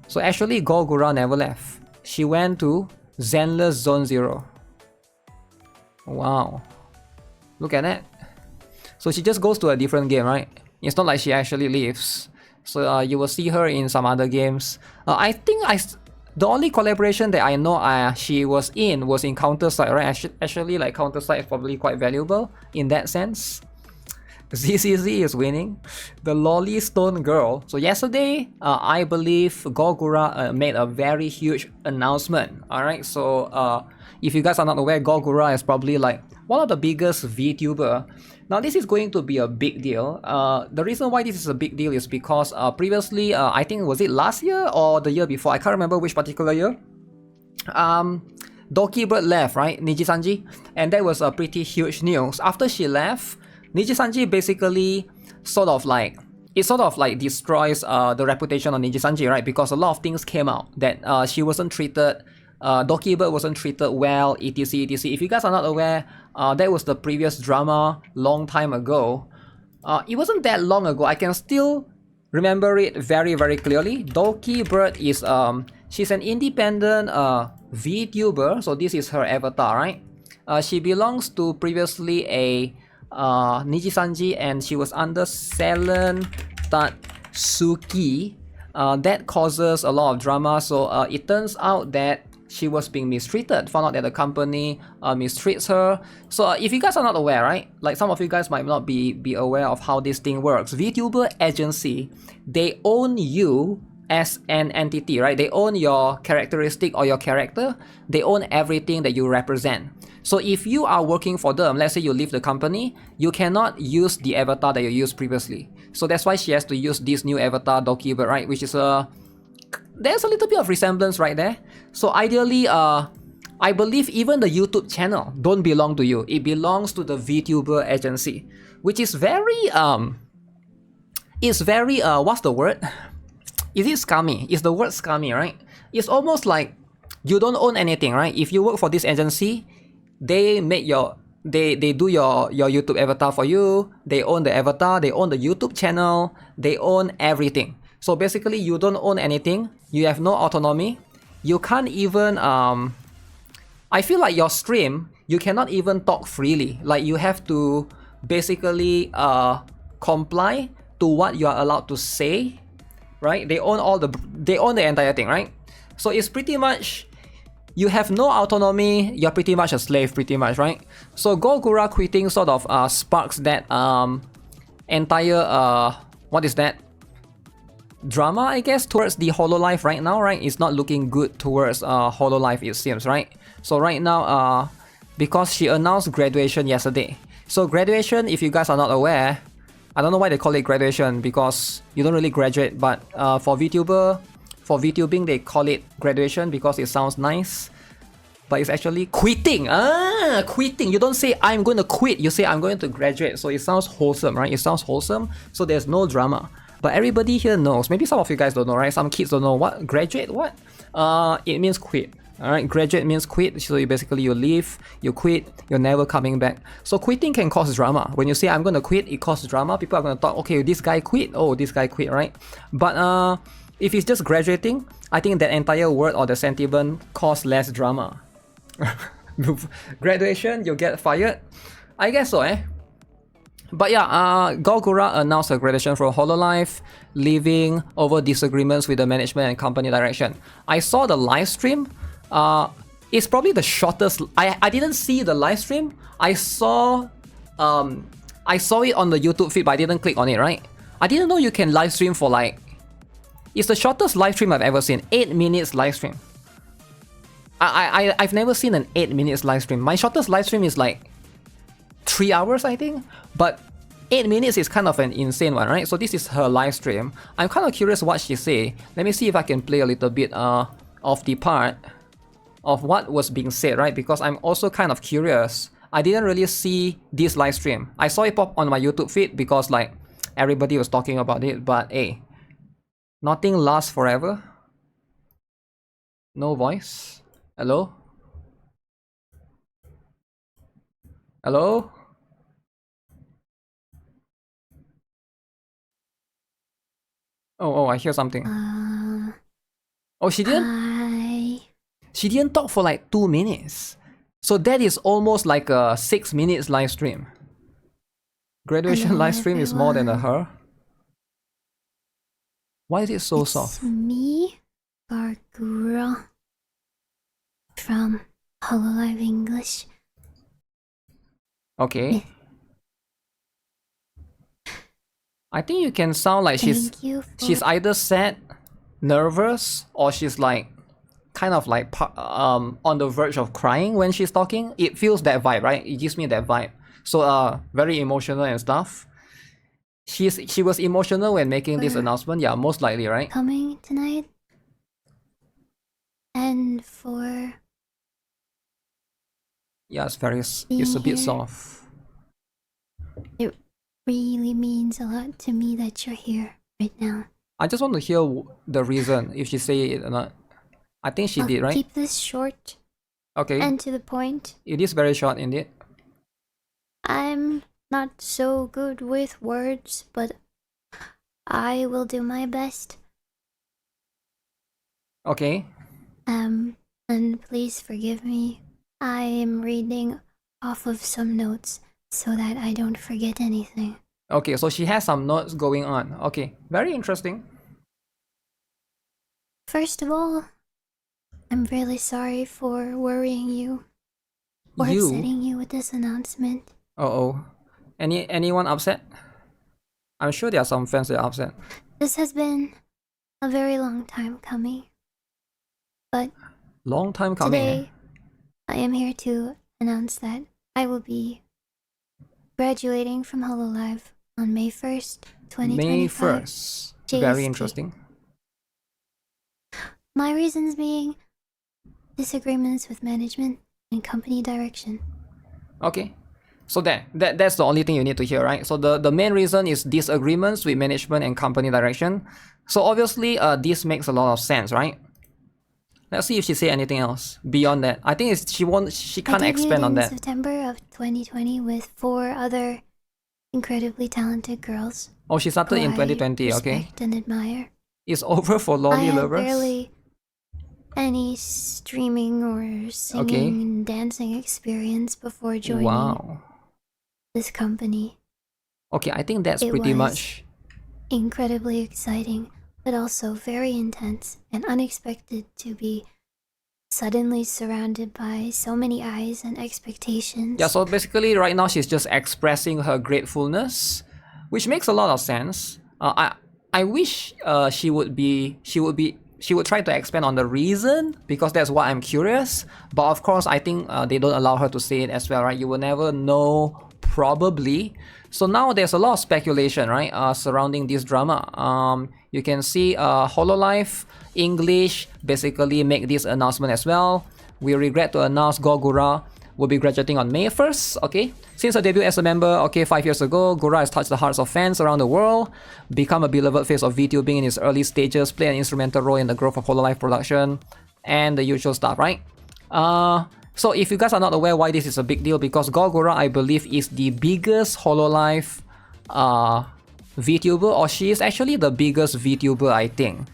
So actually, Gura never left. She went to Zenless Zone 0. Wow. Look at that. So she just goes to a different game, right? It's not like she actually leaves. So you will see her in some other games. I think the only collaboration that I know she was in Counter-Strike, right? Actually, like Counter-Strike is probably quite valuable in that sense. ZCZ is winning. The Lolly Stone Girl. So yesterday, I believe Gura made a very huge announcement. Alright, so if you guys are not aware, Gura is probably like one of the biggest VTuber. Now this is going to be a big deal. The reason why this is a big deal is because previously, I think was it last year or the year before? I can't remember which particular year. Doki Bird left, right? Nijisanji, and that was a pretty huge news. After she left, Nijisanji basically sort of like destroys the reputation of Nijisanji, right? Because a lot of things came out that she wasn't treated, Doki Bird wasn't treated well, etc, etc. If you guys are not aware, that was the previous drama long time ago. It wasn't that long ago. I can still remember it very, very clearly. Doki Bird is she's an independent VTuber, so this is her avatar, right? She belongs to previously a Nijisanji, and she was under Selen Tatsuki. That causes a lot of drama. So it turns out that she was being mistreated. Found out that the company mistreats her. So if you guys are not aware, right? Like some of you guys might not be aware of how this thing works. VTuber agency, they own you as an entity, right? They own your characteristic or your character. They own everything that you represent. So if you are working for them, let's say you leave the company, you cannot use the avatar that you used previously. So that's why she has to use this new avatar, Doki Bird, right? Which is there's a little bit of resemblance right there. So ideally, I believe even the YouTube channel don't belong to you. It belongs to the VTuber agency, which is very it's very what's the word? Is it scummy? Is the word scummy, right? It's almost like you don't own anything, right? If you work for this agency, they make they do your YouTube avatar for you. They own the avatar, they own the YouTube channel, they own everything. So basically you don't own anything, you have no autonomy. You can't even I feel like your stream, you cannot even talk freely. Like you have to basically comply to what you are allowed to say, right? They own the entire thing, right? So it's pretty much, you have no autonomy, you're pretty much a slave, pretty much, right? So Gura quitting sort of sparks that entire what is that? Drama, I guess, towards the Hololive right now, right? It's not looking good towards Hololive, it seems, right? So right now, because she announced graduation yesterday. So graduation, if you guys are not aware, I don't know why they call it graduation, because you don't really graduate, but for VTubing, they call it graduation because it sounds nice. But it's actually quitting. Quitting. You don't say I'm going to quit, you say I'm going to graduate. So it sounds wholesome, right? It sounds wholesome, so there's no drama. But everybody here knows. Maybe some of you guys don't know, right? Some kids don't know. What? Graduate? What? It means quit. Alright, graduate means quit. So you basically you leave, you quit, you're never coming back. So quitting can cause drama. When you say I'm gonna quit, it causes drama. People are gonna talk, okay, this guy quit. Oh, this guy quit, right? But if it's just graduating, I think that entire word or the sentiment cause less drama. Graduation, you get fired? I guess so, eh? But yeah, Gura announced her graduation from Hololive, leaving over disagreements with the management and company direction. I saw the live stream. It's probably the shortest. I didn't see the live stream. I saw it on the YouTube feed, but I didn't click on it, right? I didn't know you can live stream for like, it's the shortest live stream I've ever seen. 8 minutes live stream. I've never seen an 8 minutes live stream. My shortest live stream is like 3 hours, I think. But 8 minutes is kind of an insane one, right? So this is her live stream. I'm kind of curious what she say. Let me see if I can play a little bit of the part of what was being said, right? Because I'm also kind of curious. I didn't really see this live stream. I saw it pop on my YouTube feed because like everybody was talking about it. But hey, nothing lasts forever. No voice. Hello? Hello? Oh, I hear something. Oh, she didn't? Hi. She didn't talk for like 2 minutes. So that is almost like a 6 minutes live stream. Graduation Hello, live stream is more than a everyone. her. Why is it so It's soft? me, Gura, from Hololive English. Okay. I think you can sound like she's either sad, nervous, or she's like kind of like on the verge of crying when she's talking. It feels that vibe, right? It gives me that vibe. So very emotional and stuff. She was emotional when making this announcement. Yeah, most likely, right? Coming tonight. And for Yeah, it's a bit soft. It really means a lot to me that you're here right now. I just want to hear the reason, if she say it or not. I think she did, right? Keep this short. Okay. And to the point. It is very short indeed. I'm not so good with words, but I will do my best. Okay. And please forgive me. I am reading off of some notes so that I don't forget anything. Okay, so she has some notes going on. Okay, very interesting. First of all, I'm really sorry for worrying you. Or upsetting you with this announcement. Uh-oh. Anyone upset? I'm sure there are some fans that are upset. This has been a very long time coming. But long time coming. Today, I am here to announce that I will be graduating from Hololive on May 1st, 2025. May 1st. Very interesting. My reasons being disagreements with management and company direction. Okay. So that's the only thing you need to hear, right? So the main reason is disagreements with management and company direction. So obviously this makes a lot of sense, right? Let's see if she say anything else beyond that. I think she can't expand on that. In September of 2020 with 4 other incredibly talented girls. Oh, she started in 2020, okay. Respect and admire. It's over for lolly lovers. I had barely any streaming or singing and dancing experience before joining this company. Okay, I think that's pretty much incredibly exciting, but also very intense and unexpected to be suddenly surrounded by so many eyes and expectations. Yeah, so basically right now she's just expressing her gratefulness, which makes a lot of sense. I wish she would try to expand on the reason, because that's what I'm curious. But of course, I think they don't allow her to say it as well, right? You will never know, probably. So now there's a lot of speculation, right, surrounding this drama. You can see Hololive English basically make this announcement as well. We regret to announce Gura will be graduating on May 1st, okay? Since her debut as a member, okay, 5 years ago, Gura has touched the hearts of fans around the world, become a beloved face of Vtubing in its early stages, play an instrumental role in the growth of Hololive production, and the usual stuff, right? So if you guys are not aware why this is a big deal, because Gura, I believe, is the biggest Hololive VTuber, or she is actually the biggest VTuber, I think.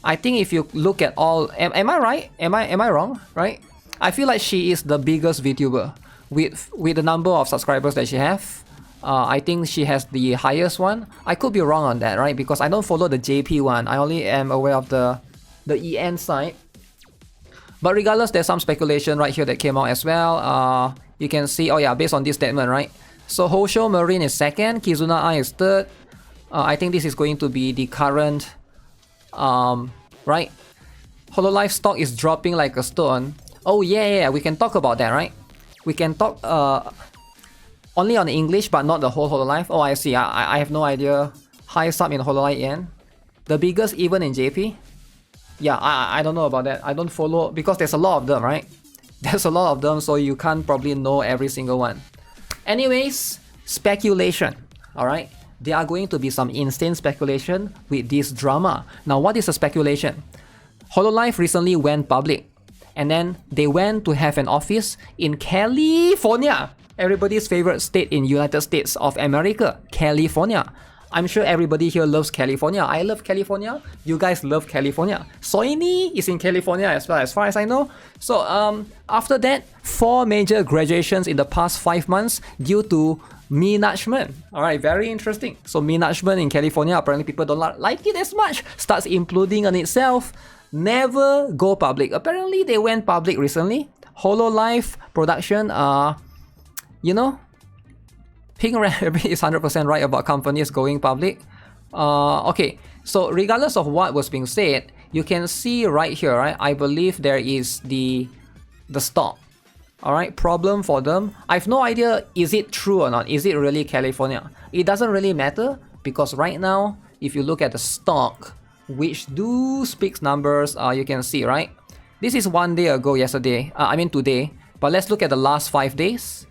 I think if you look at all, am I right? Am I wrong? Right? I feel like she is the biggest VTuber with the number of subscribers that she have. I think she has the highest one. I could be wrong on that, right? Because I don't follow the JP one. I only am aware of the EN side. But regardless, there's some speculation right here that came out as well. You can see, oh yeah, based on this statement, right? So Hosho Marine is second, Kizuna Ai is third. I think this is going to be the current, right? Hololive stock is dropping like a stone. Oh yeah, we can talk about that, right? We can talk only on English, but not the whole Hololive. Oh, I see. I have no idea. Highest sub in Hololive yen. The biggest even in JP. Yeah, I don't know about that. I don't follow, because there's a lot of them, right? There's a lot of them, so you can't probably know every single one. Anyways, speculation, alright? There are going to be some insane speculation with this drama. Now, what is a speculation? Hololive recently went public, and then they went to have an office in California. Everybody's favorite state in United States of America, California. I'm sure everybody here loves California. I love California. You guys love California. Soini is in California as well, as far as I know. So after that, 4 major graduations in the past 5 months due to management. Alright, very interesting. So management in California, apparently people don't like it as much. Starts imploding on itself. Never go public. Apparently they went public recently. Hololive production, you know, Pink Rabbit is 100% right about companies going public. Okay, so regardless of what was being said, you can see right here, right? I believe there is the stock. Alright, problem for them. I have no idea, is it true or not? Is it really California? It doesn't really matter because right now, if you look at the stock, which do speaks numbers, you can see, right? This is 1 day ago, yesterday. I mean today. But let's look at the last 5 days.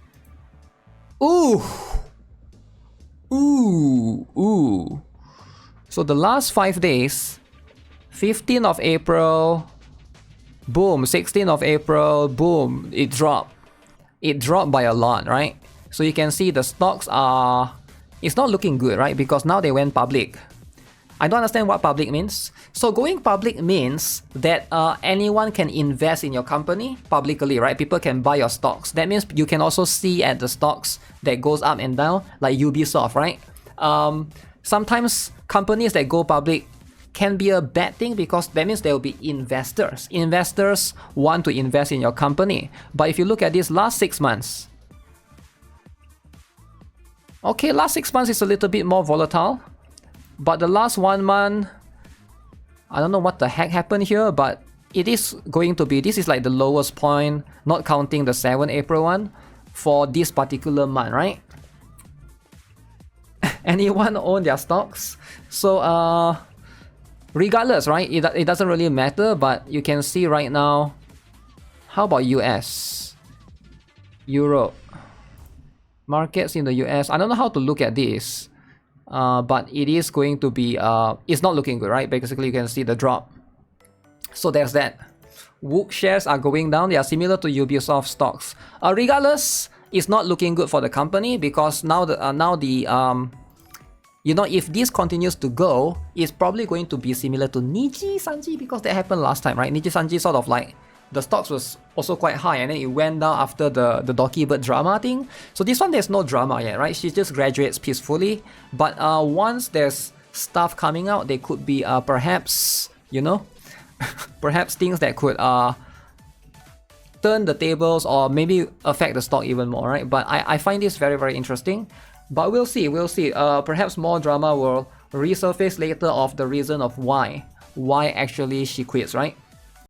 Ooh! Ooh! So the last 5 days, 15th of April, boom, 16th of April, boom, it dropped. It dropped by a lot, right? So you can see the stocks are... It's not looking good, right? Because now they went public. I don't understand what public means. So going public means that anyone can invest in your company publicly, right? People can buy your stocks. That means you can also see at the stocks that goes up and down, like Ubisoft, right? Sometimes companies that go public can be a bad thing because that means there will be investors. Investors want to invest in your company. But if you look at this last 6 months, okay, last 6 months is a little bit more volatile. But the last 1 month, I don't know what the heck happened here, but it is going to be, this is like the lowest point, not counting the 7 April one, for this particular month, right? Anyone own their stocks? So, regardless, right? It doesn't really matter, but you can see right now, how about US? Europe? Markets in the US, I don't know how to look at this. But it is going to be, it's not looking good, right? Basically, you can see the drop. So there's that. Wook shares are going down. They are similar to Ubisoft stocks. Regardless, it's not looking good for the company because now you know, if this continues to go, it's probably going to be similar to Nijisanji because that happened last time, right? Nijisanji sort of like, the stocks was also quite high and then it went down after the Doki Bird drama thing. So this one, there's no drama yet, right? She just graduates peacefully. But once there's stuff coming out, there could be perhaps, you know, perhaps things that could turn the tables or maybe affect the stock even more, right? But I find this very, very interesting. But we'll see. Perhaps more drama will resurface later of the reason of why actually she quits, right?